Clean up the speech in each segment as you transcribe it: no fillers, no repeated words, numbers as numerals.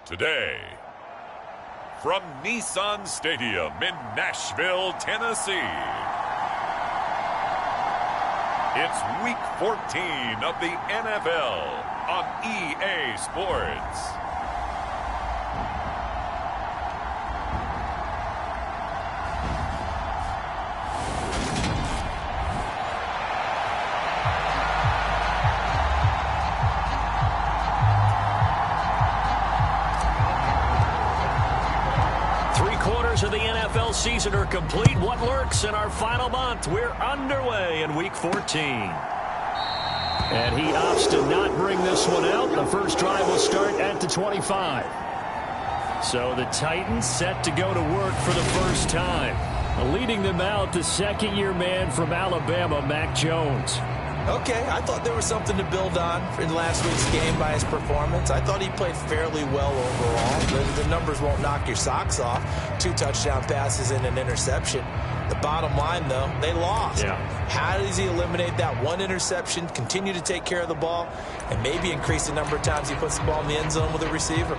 Today, from Nissan Stadium in Nashville, Tennessee, it's Week 14 of the NFL on EA Sports. Of the NFL season are complete. What lurks in our final month? We're underway in Week 14. And he opts to not bring this one out. The first drive will start at the 25. So the Titans set to go to work for the first time. Leading them out, the second-year man from Alabama, Mac Jones. Okay, I thought there was something to build on in last week's game by his performance. I thought he played fairly well overall. The numbers won't knock your socks off. 2 touchdown passes and an interception. The bottom line, though, they lost. Yeah. How does he eliminate that one interception, continue to take care of the ball, and maybe increase the number of times he puts the ball in the end zone with a receiver?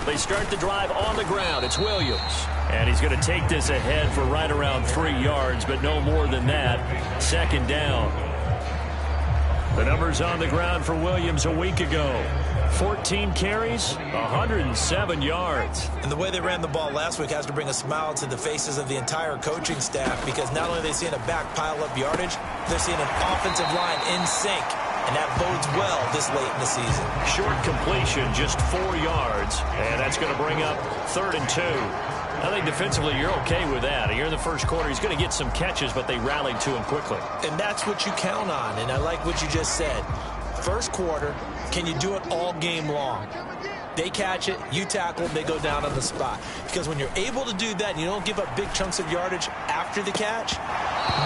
They start the drive on the ground. It's Williams. And he's going to take this ahead for right around 3 yards, but no more than that. Second down. The numbers on the ground for Williams a week ago. 14 carries, 107 yards. And the way they ran the ball last week has to bring a smile to the faces of the entire coaching staff, because not only are they seeing a back pile up yardage, they're seeing an offensive line in sync. And that bodes well this late in the season. Short completion, just 4 yards. And that's going to bring up 3rd and 2. I think defensively you're okay with that. Here in the first quarter, he's going to get some catches, but they rallied to him quickly. And that's what you count on. And I like what you just said. First quarter, can you do it all game long? They catch it, you tackle, they go down on the spot. Because when you're able to do that and you don't give up big chunks of yardage after the catch,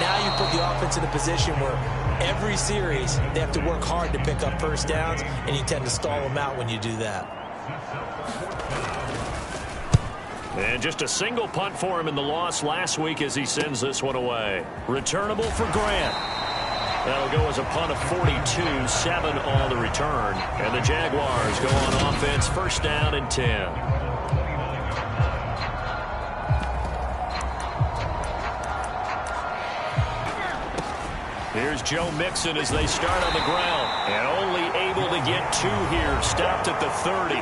now you put the offense in a position where every series they have to work hard to pick up first downs, and you tend to stall them out when you do that. And just a single punt for him in the loss last week as he sends this one away. Returnable for Grant. That'll go as a punt of 42, 7 on the return. And the Jaguars go on offense, first down and 10. Here's Joe Mixon as they start on the ground. And only able to get 2 here. Stopped at the 30.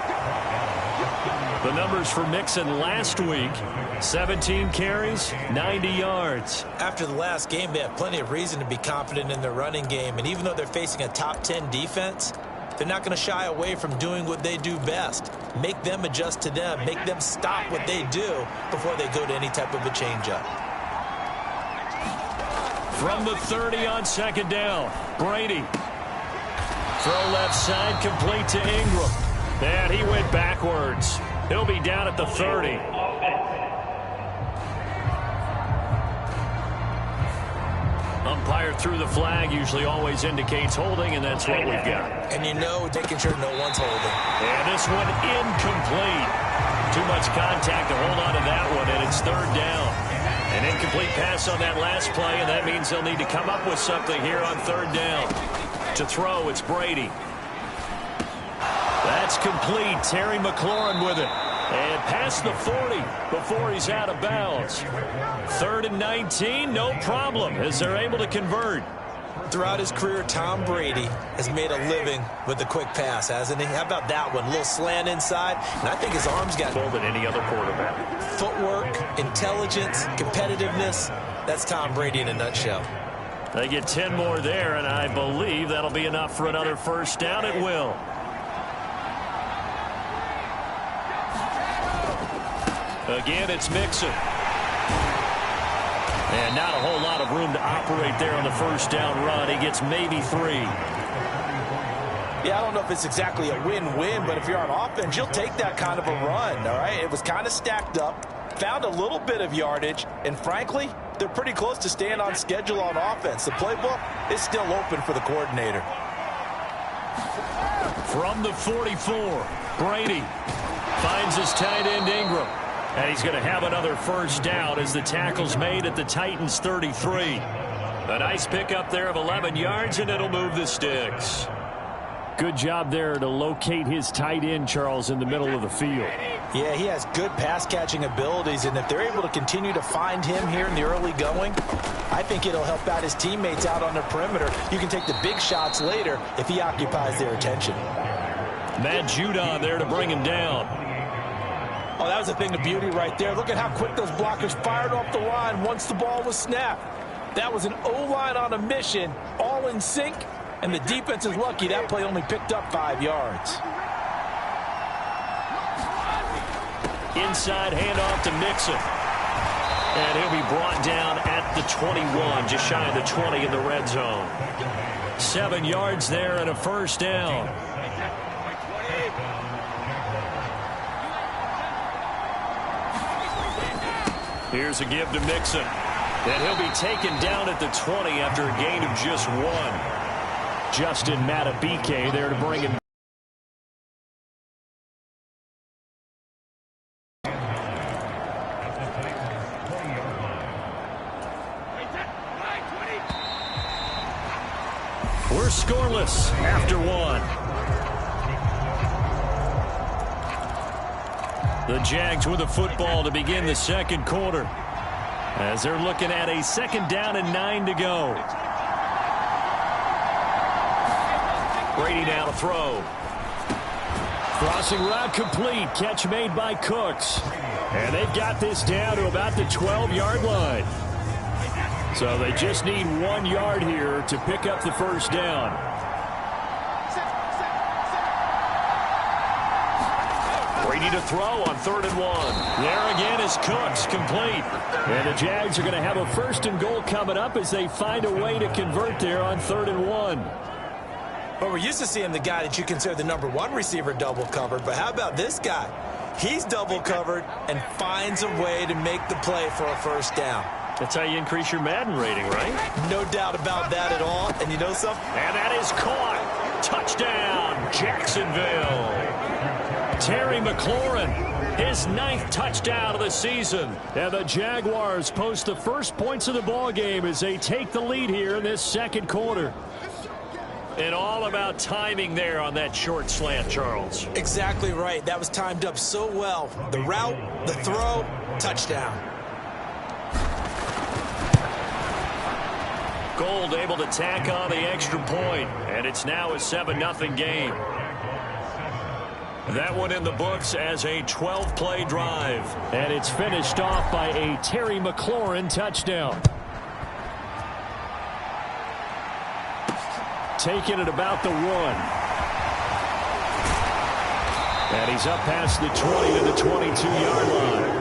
The numbers for Mixon last week, 17 carries, 90 yards. After the last game, they have plenty of reason to be confident in their running game. And even though they're facing a top 10 defense, they're not going to shy away from doing what they do best. Make them adjust to them. Make them stop what they do before they go to any type of a changeup. From the 30 on second down, Brady. Throw left side, complete to Ingram. And he went backwards. He'll be down at the 30. Umpire threw the flag, usually always indicates holding, and that's what we've got. And you know, making sure no one's holding. And this one incomplete. Too much contact to hold on to that one, and it's 3rd down. An incomplete pass on that last play, and that means they'll need to come up with something here on 3rd down. To throw, it's Brady. That's complete. Terry McLaurin with it. And past the 40 before he's out of bounds. 3rd and 19, no problem, as they're able to convert. Throughout his career, Tom Brady has made a living with the quick pass, hasn't he? How about that one? A little slant inside, and I think his arms got more than any other quarterback. Footwork, intelligence, competitiveness. That's Tom Brady in a nutshell. They get 10 more there, and I believe that'll be enough for another first down. It will. Again, it's Mixon. And not a whole lot of room to operate there on the first down run. He gets maybe 3. Yeah, I don't know if it's exactly a win-win, but if you're on offense, you'll take that kind of a run, all right? It was kind of stacked up, found a little bit of yardage, and frankly, they're pretty close to staying on schedule on offense. The playbook is still open for the coordinator. From the 44, Brady finds his tight end Ingram. And he's going to have another first down as the tackle's made at the Titans' 33. A nice pickup there of 11 yards, and it'll move the sticks. Good job there to locate his tight end, Charles, in the middle of the field. Yeah, he has good pass-catching abilities, and if they're able to continue to find him here in the early going, I think it'll help out his teammates out on the perimeter. You can take the big shots later if he occupies their attention. Matt Judon there to bring him down. Oh, that was a thing of beauty right there. Look at how quick those blockers fired off the line once the ball was snapped. That was an O-line on a mission, all in sync, and the defense is lucky that play only picked up 5 yards. Inside handoff to Mixon. And he'll be brought down at the 21, just shy of the 20 in the red zone. 7 yards there and a first down. Here's a give to Mixon. And he'll be taken down at the 20 after a gain of just 1. Justin Matabike there to bring him. We're scoreless after 1. The Jags with the football to begin the second quarter, as they're looking at a second down and 9 to go. Brady now to throw. Crossing route complete. Catch made by Cooks. And they've got this down to about the 12-yard line. So they just need 1 yard here to pick up the first down. Brady to throw on 3rd and 1. There again is Cooks, complete. And the Jags are going to have a 1st and goal coming up as they find a way to convert there on 3rd and 1. Well, we're used to seeing the guy that you consider the #1 receiver double covered, but how about this guy? He's double covered and finds a way to make the play for a first down. That's how you increase your Madden rating, right? No doubt about that at all. And you know something? And that is caught. Touchdown, Jacksonville. Terry McLaurin, his 9th touchdown of the season. And the Jaguars post the first points of the ball game as they take the lead here in this second quarter. And all about timing there on that short slant, Charles. Exactly right. That was timed up so well. The route, the throw, touchdown. Gold able to tack on the extra point, and it's now a 7-0 game. That one in the books as a 12-play drive. And it's finished off by a Terry McLaurin touchdown. Taking it about the 1. And he's up past the 20 to the 22-yard line.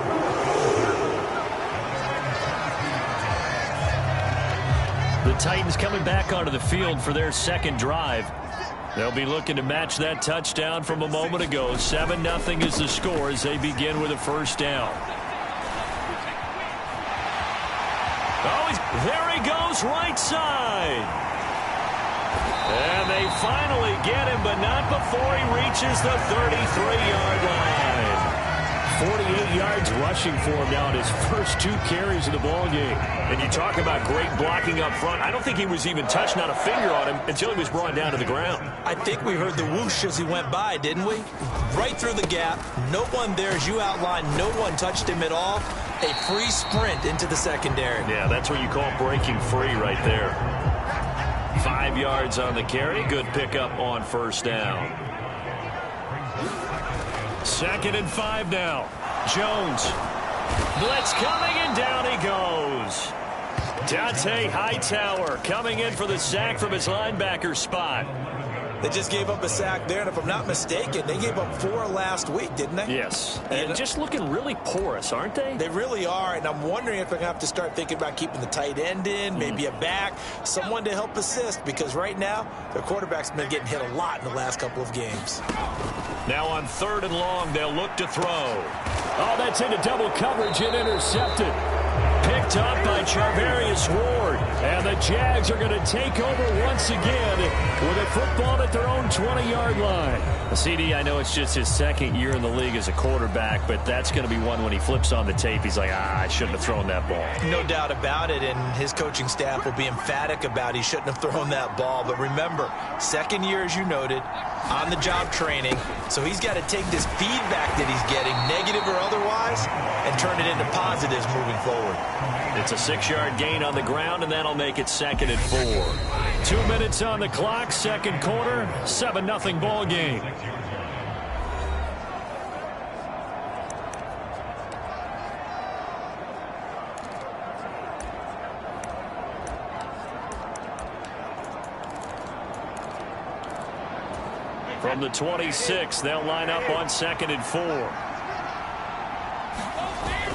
The Titans coming back onto the field for their second drive. They'll be looking to match that touchdown from a moment ago. 7-0 is the score as they begin with a first down. Oh, there he goes, right side. And they finally get him, but not before he reaches the 33-yard line. 48 yards rushing for him now in his first 2 carries of the ball game. And you talk about great blocking up front. I don't think he was even touched, not a finger on him, until he was brought down to the ground. I think we heard the whoosh as he went by, didn't we? Right through the gap. No one there, as you outlined. No one touched him at all. A free sprint into the secondary. Yeah, that's what you call breaking free right there. 5 yards on the carry. Good pickup on first down. 2nd and 5 now. Jones. Blitz coming, and down he goes. Dante Hightower coming in for the sack from his linebacker spot. They just gave up a sack there, and if I'm not mistaken, they gave up 4 last week, didn't they? Yes. And just looking really porous, aren't they? They really are, and I'm wondering if they're going to have to start thinking about keeping the tight end in, maybe a back, someone to help assist, because right now, their quarterback's been getting hit a lot in the last couple of games. Now on 3rd and long, they'll look to throw. Oh, that's into double coverage and intercepted. picked up by Charvarius Ward. And the Jags are going to take over once again with a football at their own 20-yard line. CD, I know it's just his second year in the league as a quarterback, but that's going to be one when he flips on the tape. He's like, I shouldn't have thrown that ball. No doubt about it, and his coaching staff will be emphatic about he shouldn't have thrown that ball. But remember, second year, as you noted, on-the-job training, so he's got to take this feedback that he's getting, negative or otherwise, and turn it into positives moving forward. It's a 6-yard gain on the ground, and that'll make it 2nd and 4. 2 minutes on the clock, second quarter, 7-0 ball game. From the 26, they'll line up on 2nd and 4.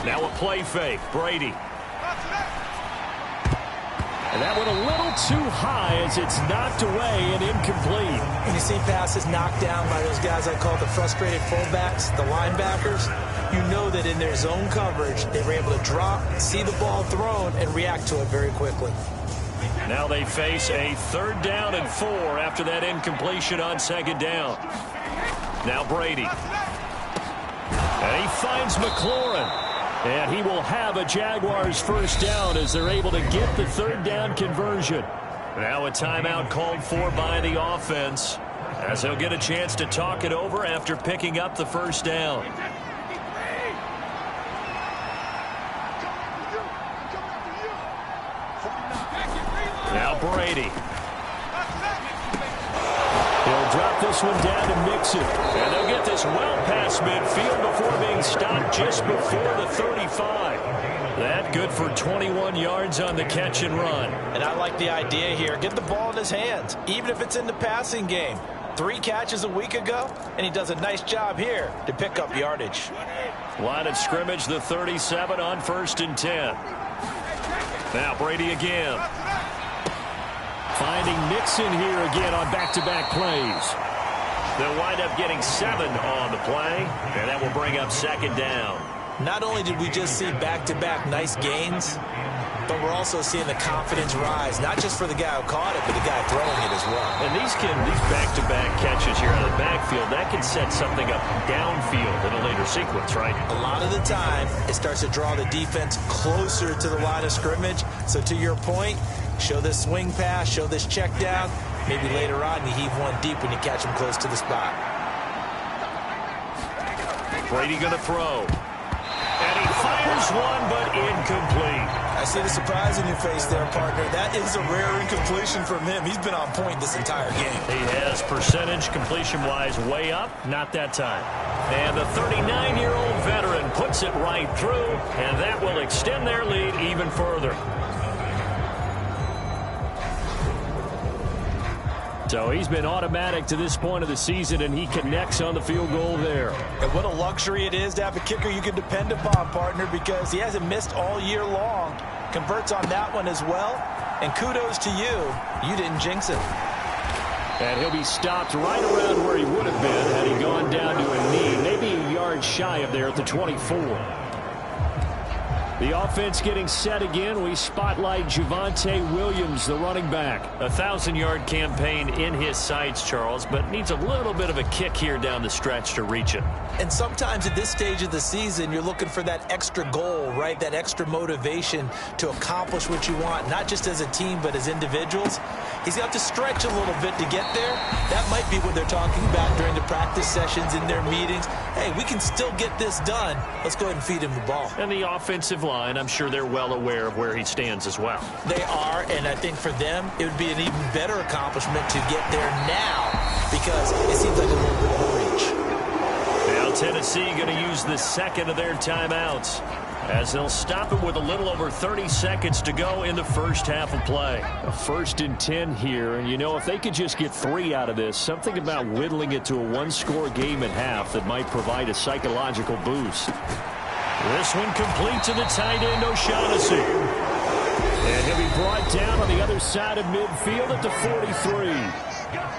Now a play fake, Brady. And that went a little too high as it's knocked away and incomplete. When you see passes knocked down by those guys I call the frustrated fullbacks, the linebackers, you know that in their zone coverage, they were able to drop, see the ball thrown, and react to it very quickly. Now they face a 3rd down and 4 after that incompletion on 2nd down. Now Brady. And he finds McLaurin. And he will have a Jaguars first down as they're able to get the 3rd down conversion. Now a timeout called for by the offense as he'll get a chance to talk it over after picking up the first down. Now Brady. He'll drop this one down to Mixon. And they'll get this well past midfield before being stopped just before the 35. That good for 21 yards on the catch and run. And I like the idea here. Get the ball in his hands, even if it's in the passing game. 3 catches a week ago, and he does a nice job here to pick up yardage. Line of scrimmage, the 37 on 1st and 10. Now Brady again. Finding Mixon here again on back-to-back plays. They'll wind up getting 7 on the play, and that will bring up 2nd down. Not only did we just see back-to-back nice gains, but we're also seeing the confidence rise, not just for the guy who caught it, but the guy throwing it as well. And these back-to-back catches here out of the backfield, that can set something up downfield in a later sequence, right? A lot of the time, it starts to draw the defense closer to the line of scrimmage. So to your point, show this swing pass, show this check down. Maybe later on you heave one deep when you catch him close to the spot. Brady going to throw. And he fires one, but incomplete. I see the surprise in your face there, partner. That is a rare incompletion from him. He's been on point this entire game. He has percentage completion-wise way up. Not that time. And the 39-year-old veteran puts it right through, and that will extend their lead even further. So he's been automatic to this point of the season, and he connects on the field goal there. And what a luxury it is to have a kicker you can depend upon, partner, because he hasn't missed all year long. Converts on that one as well. And kudos to you. You didn't jinx it. And he'll be stopped right around where he would have been had he gone down to a knee, maybe a yard shy of there at the 24. The offense getting set again. We spotlight Javonte Williams, the running back. A 1,000-yard campaign in his sights, Charles, but needs a little bit of a kick here down the stretch to reach it. And sometimes at this stage of the season, you're looking for that extra goal, right? That extra motivation to accomplish what you want, not just as a team, but as individuals. He's got to stretch a little bit to get there. That might be what they're talking about during the practice sessions, in their meetings. Hey, we can still get this done. Let's go ahead and feed him the ball. And the offensive line, I'm sure they're well aware of where he stands as well. They are, and I think for them, it would be an even better accomplishment to get there now because it seems like a little bit of a reach. Now Tennessee going to use the second of their timeouts as they'll stop it with a little over 30 seconds to go in the first half of play. A 1st and 10 here, and you know, if they could just get 3 out of this, something about whittling it to a 1-score game at half that might provide a psychological boost. This one complete to the tight end, O'Shaughnessy. And he'll be brought down on the other side of midfield at the 43.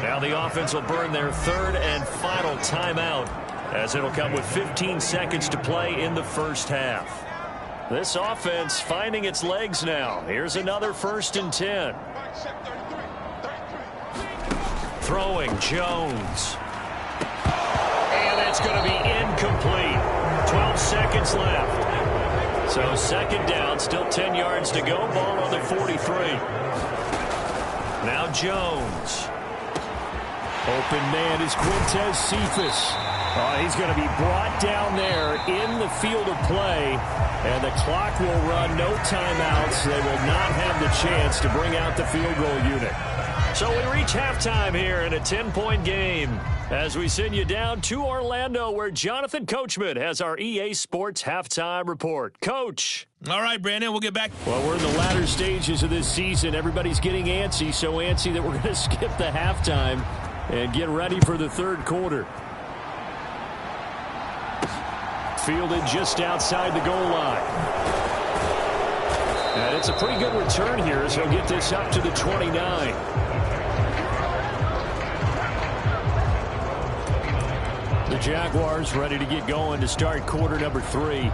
Now the offense will burn their 3rd and final timeout as it'll come with 15 seconds to play in the first half. This offense finding its legs now. Here's another 1st and 10. Throwing Jones. And it's going to be incomplete. 12 seconds left. So 2nd down, still 10 yards to go. Ball on the 43. Now Jones. Open man is Quintez Cephas. He's going to be brought down there in the field of play. And the clock will run, no timeouts. They will not have the chance to bring out the field goal unit. So we reach halftime here in a 10-point game as we send you down to Orlando where Jonathan Coachman has our EA Sports halftime report. Coach. All right, Brandon, we'll get back. Well, we're in the latter stages of this season. Everybody's getting antsy, so antsy that we're going to skip the halftime and get ready for the 3rd quarter. Fielded just outside the goal line. And it's a pretty good return here as he'll get this up to the 29. The Jaguars ready to get going to start quarter number 3.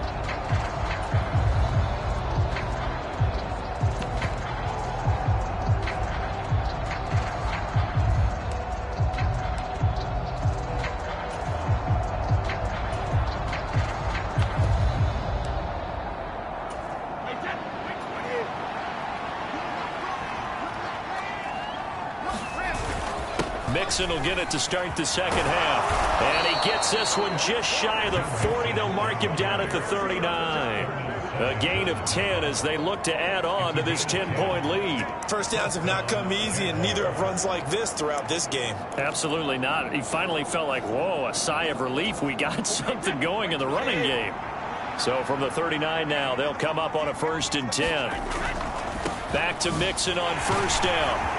Mixon will get it to start the 2nd half. And he gets this one just shy of the 40. They'll mark him down at the 39. A gain of 10 as they look to add on to this 10-point lead. First downs have not come easy, and neither have runs like this throughout this game. Absolutely not. He finally felt like, whoa, a sigh of relief. We got something going in the running game. So from the 39 now, they'll come up on a 1st and 10. Back to Mixon on 1st down.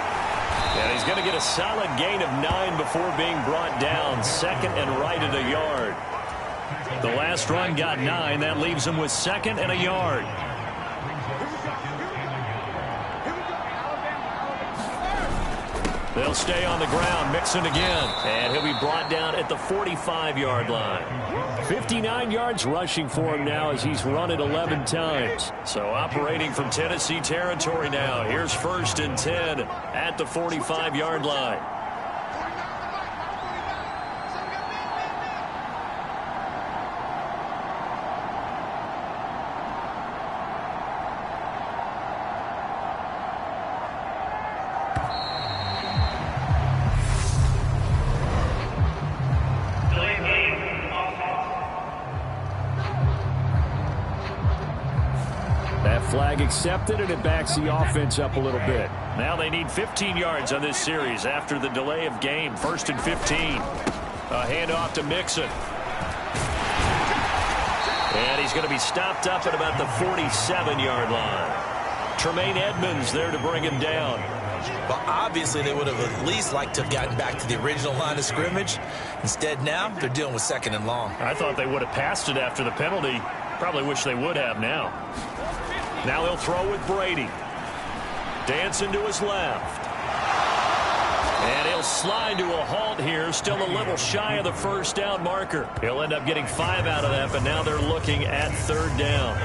And he's going to get a solid gain of 9 before being brought down. 2nd and right at a yard. The last run got 9. That leaves him with 2nd and a yard. They'll stay on the ground. Mixon again. And he'll be brought down at the 45-yard line. 59 yards rushing for him now as he's run it 11 times. So operating from Tennessee territory now. Here's 1st and 10 at the 45-yard line. Flag accepted, and it backs the offense up a little bit. Now they need 15 yards on this series after the delay of game. 1st and 15. A handoff to Mixon. And he's going to be stopped up at about the 47-yard line. Tremaine Edmonds there to bring him down. Well, obviously they would have at least liked to have gotten back to the original line of scrimmage. Instead now they're dealing with 2nd and long. I thought they would have passed it after the penalty. Probably wish they would have now. Now he'll throw with Brady. Dancing to his left. And he'll slide to a halt here. Still a little shy of the 1st down marker. He'll end up getting 5 out of that, but now they're looking at 3rd down.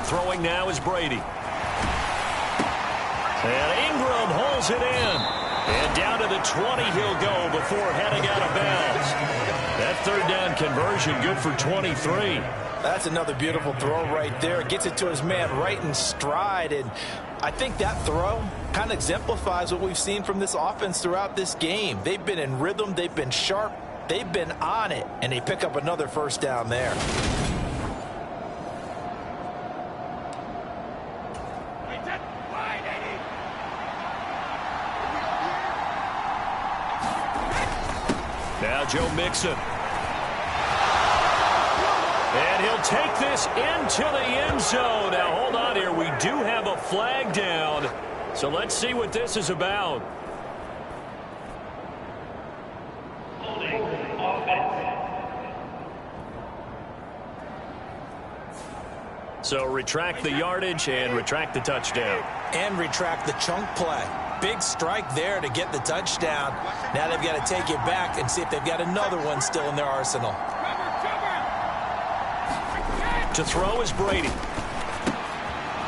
Throwing now is Brady. And Ingram holds it in. And down to the 20 he'll go before heading out of bounds. That 3rd down conversion good for 23. That's another beautiful throw right there. Gets it to his man right in stride. And I think that throw kind of exemplifies what we've seen from this offense throughout this game. They've been in rhythm. They've been sharp. They've been on it. And they pick up another 1st down there. Now Joe Mixon. And he'll take this into the end zone. Now hold on here. We do have a flag down. So let's see what this is about. So retract the yardage and retract the touchdown. And retract the chunk play. Big strike there to get the touchdown. Now they've got to take it back and see if they've got another one still in their arsenal. To throw is Brady.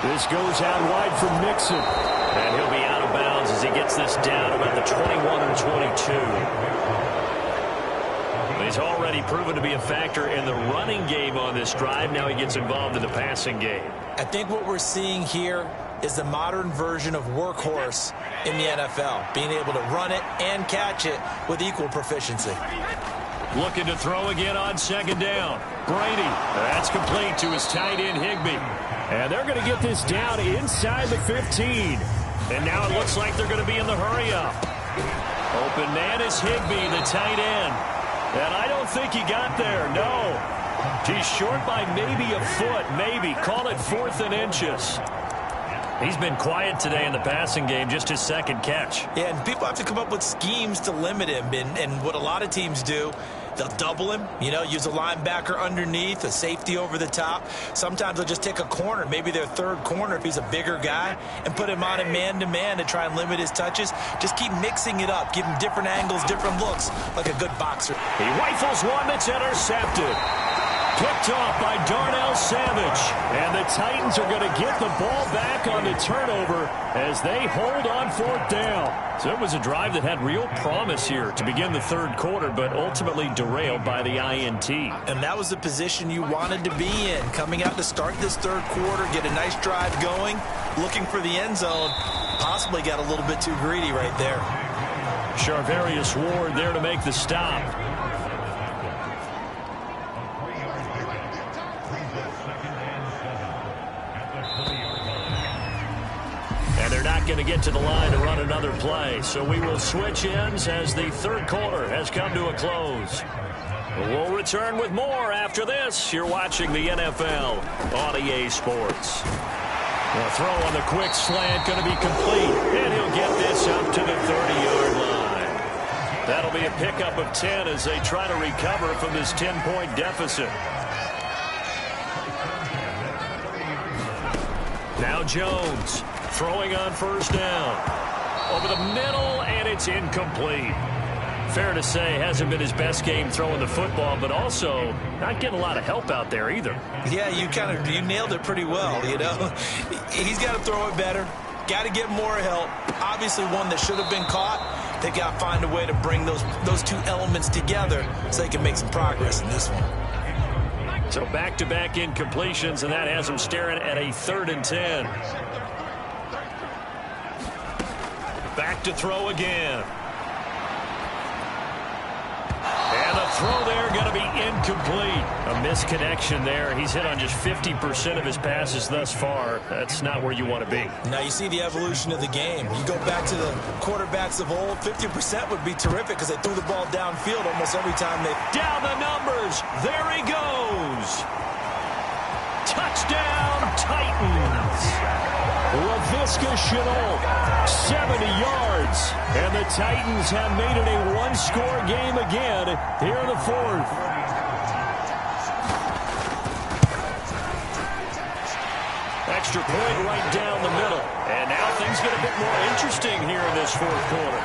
This goes out wide for Mixon. And he'll be out of bounds as he gets this down about the 21 or 22. He's already proven to be a factor in the running game on this drive. Now he gets involved in the passing game. I think what we're seeing here is the modern version of workhorse in the NFL, being able to run it and catch it with equal proficiency. Looking to throw again on second down. Brady, that's complete to his tight end Higbee. And they're going to get this down inside the 15. And now it looks like they're going to be in the hurry-up. Open man is Higbee, the tight end. And I don't think he got there, no. He's short by maybe a foot, maybe. Call it 4th and inches. He's been quiet today in the passing game, just his second catch. Yeah, and people have to come up with schemes to limit him. And what a lot of teams do, they'll double him, use a linebacker underneath, a safety over the top. Sometimes they'll just take a corner, maybe their third corner if he's a bigger guy, and put him on a man-to-man to try and limit his touches. Just keep mixing it up, give him different angles, different looks, like a good boxer. He rifles one that's intercepted. Picked off by Darnell Savage. And the Titans are going to get the ball back on the turnover as they hold on 4th down. So it was a drive that had real promise here to begin the third quarter, but ultimately derailed by the INT. And that was the position you wanted to be in, coming out to start this third quarter, get a nice drive going, looking for the end zone. Possibly got a little bit too greedy right there. Charvarius Ward there to make the stop. And they're not going to get to the line to run another play. So we will switch ends as the third quarter has come to a close. We'll return with more after this. You're watching the NFL on EA Sports. The throw on the quick slant going to be complete. And he'll get this up to the 30-yard line. That'll be a pickup of 10 as they try to recover from this 10-point deficit. Now Jones. Throwing on first down. Over the middle, and it's incomplete. Fair to say, hasn't been his best game throwing the football, but also not getting a lot of help out there either. Yeah, you nailed it pretty well, He's got to throw it better. Got to get more help. Obviously one that should have been caught. They got to find a way to bring those two elements together so they can make some progress in this one. So back-to-back incompletions, and that has him staring at a 3rd and 10. Back to throw again. And the throw there going to be incomplete. A misconnection there. He's hit on just 50% of his passes thus far. That's not where you want to be. Now you see the evolution of the game. You go back to the quarterbacks of old, 50% would be terrific because they threw the ball downfield almost every time they... Down the numbers. There he goes. Touchdown, Titans. LaVisca Chenault, 70 yards. And the Titans have made it a one-score game again here in the 4th. Extra point right down the middle. And now things get a bit more interesting here in this 4th quarter.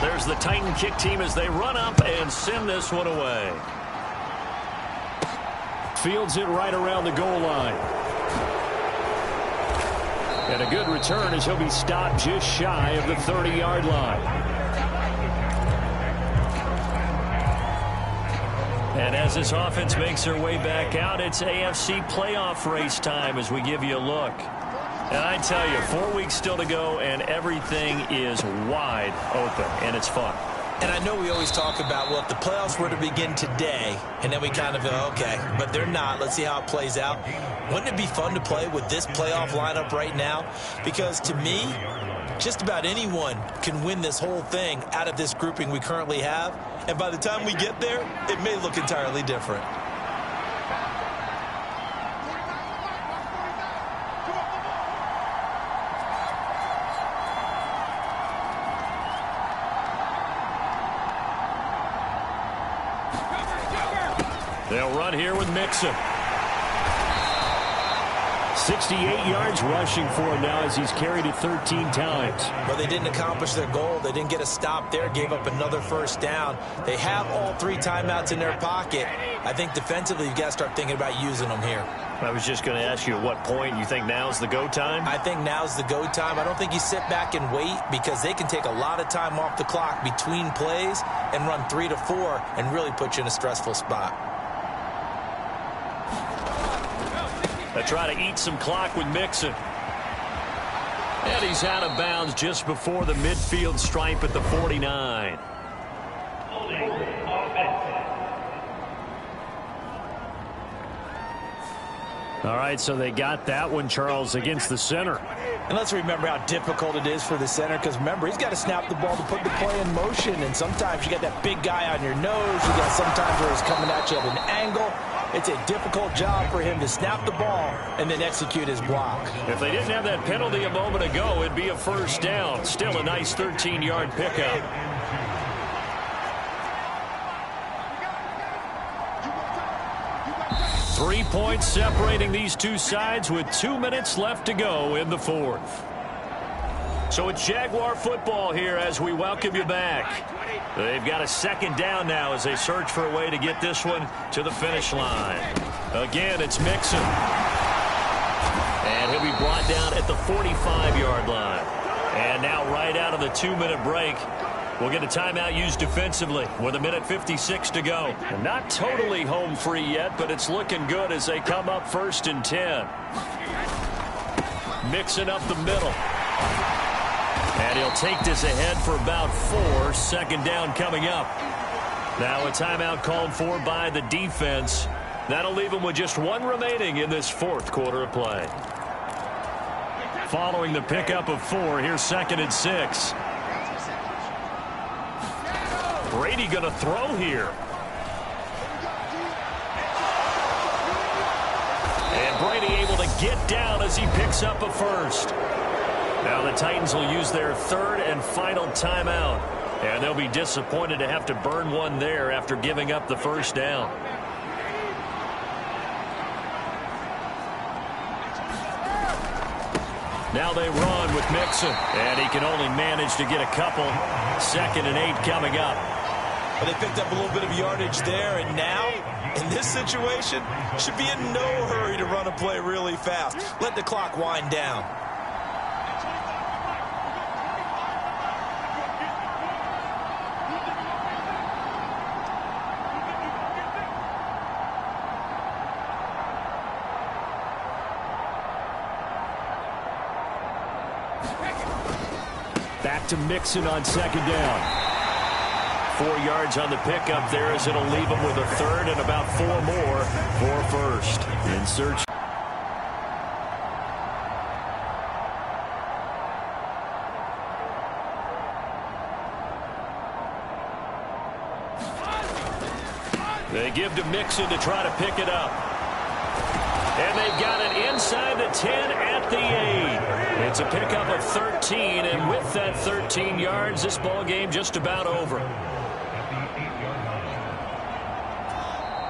There's the Titan kick team as they run up and send this one away. Fields it right around the goal line. And a good return as he'll be stopped just shy of the 30-yard line. And as this offense makes their way back out, it's AFC playoff race time as we give you a look. And I tell you, 4 weeks still to go, and everything is wide open, and it's fun. And I know we always talk about, well, if the playoffs were to begin today, and then we kind of go, okay, but they're not. Let's see how it plays out. Wouldn't it be fun to play with this playoff lineup right now? Because to me, just about anyone can win this whole thing out of this grouping we currently have. And by the time we get there, it may look entirely different. They'll run here with Mixon. 68 yards rushing for him now as he's carried it 13 times. But they didn't accomplish their goal. They didn't get a stop there, gave up another first down. They have all 3 timeouts in their pocket. I think defensively you've got to start thinking about using them here. I was just going to ask you at what point you think now's the go time? I think now's the go time. I don't think you sit back and wait because they can take a lot of time off the clock between plays and run 3 to 4 and really put you in a stressful spot. They try to eat some clock with Mixon. And he's out of bounds just before the midfield stripe at the 49. All right, so they got that one, Charles, against the center. And let's remember how difficult it is for the center because, remember, he's got to snap the ball to put the play in motion. And sometimes you got that big guy on your nose. You got sometimes where he's coming at you at an angle. It's a difficult job for him to snap the ball and then execute his block. If they didn't have that penalty a moment ago, it'd be a first down. Still a nice 13-yard pickup. Three points separating these two sides with 2 minutes left to go in the fourth. So it's Jaguar football here as we welcome you back. They've got a second down now as they search for a way to get this one to the finish line. Again, it's Mixon. And he'll be brought down at the 45-yard line. And now right out of the 2-minute break, we'll get a timeout used defensively with 1:56 to go. And not totally home free yet, but it's looking good as they come up 1st and 10. Mixing up the middle. And he'll take this ahead for about 4. Second down coming up. Now a timeout called for by the defense. That'll leave him with just 1 remaining in this fourth quarter of play. Following the pickup of 4, here's 2nd and 6. Brady going to throw here. And Brady able to get down as he picks up a first. Now the Titans will use their 3rd and final timeout. And they'll be disappointed to have to burn one there after giving up the first down. Now they run with Mixon. And he can only manage to get a couple. 2nd and 8 coming up. But they picked up a little bit of yardage there, and now, in this situation, should be in no hurry to run a play really fast. Let the clock wind down. Back to Mixon on 2nd down. 4 yards on the pickup there as it'll leave him with a 3rd and about 4 more for 1st. In search. They give to Mixon to try to pick it up. And they've got it inside the 10 at the 8. It's a pickup of 13, and with that 13 yards, this ball game just about over.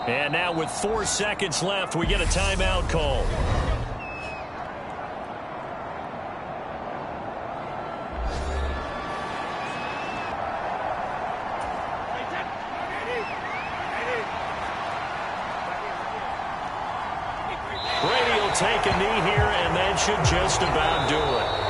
And now with 4 seconds left, we get a timeout call. Brady will take a knee here, and that should just about do it.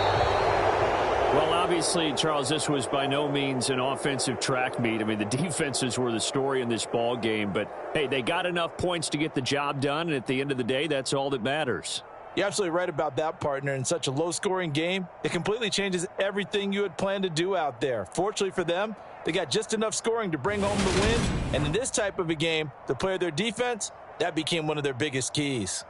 Well, obviously, Charles, this was by no means an offensive track meet. I mean, the defenses were the story in this ball game. But, hey, they got enough points to get the job done, and at the end of the day, that's all that matters. You're absolutely right about that, partner. In such a low-scoring game, it completely changes everything you had planned to do out there. Fortunately for them, they got just enough scoring to bring home the win. And in this type of a game, to play their defense, that became one of their biggest keys.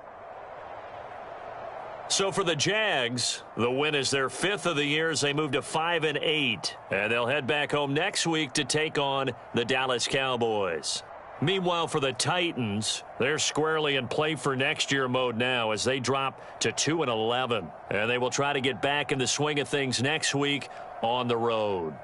So for the Jags, the win is their 5th of the year as they move to 5 and 8. And they'll head back home next week to take on the Dallas Cowboys. Meanwhile, for the Titans, they're squarely in play for next year mode now as they drop to 2 and 11. And they will try to get back in the swing of things next week on the road.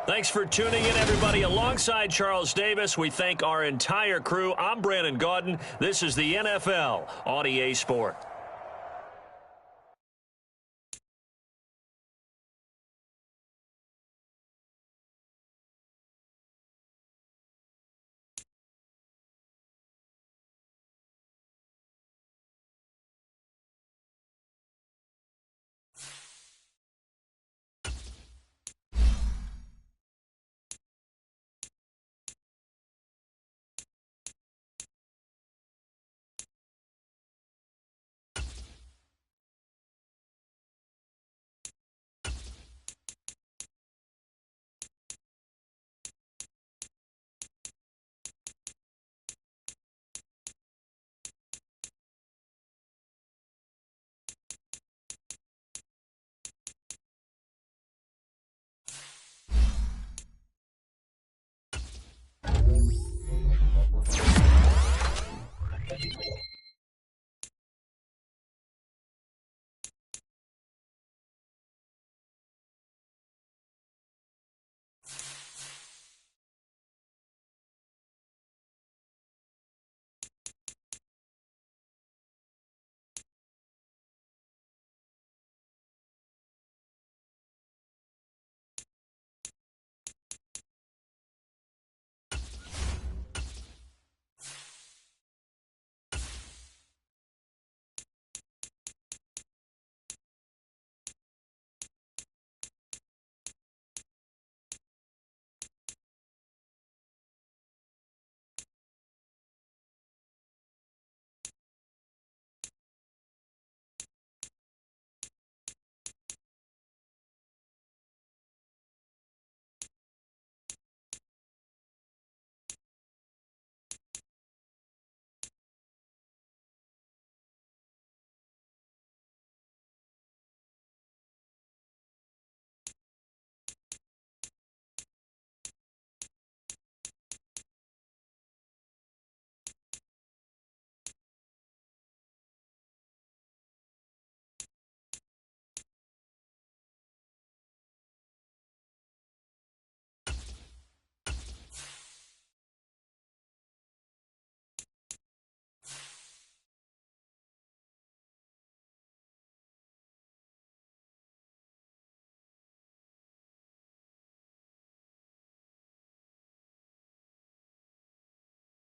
Thanks for tuning in, everybody. Alongside Charles Davis, we thank our entire crew. I'm Brandon Gaudin. This is the NFL on EA Sports.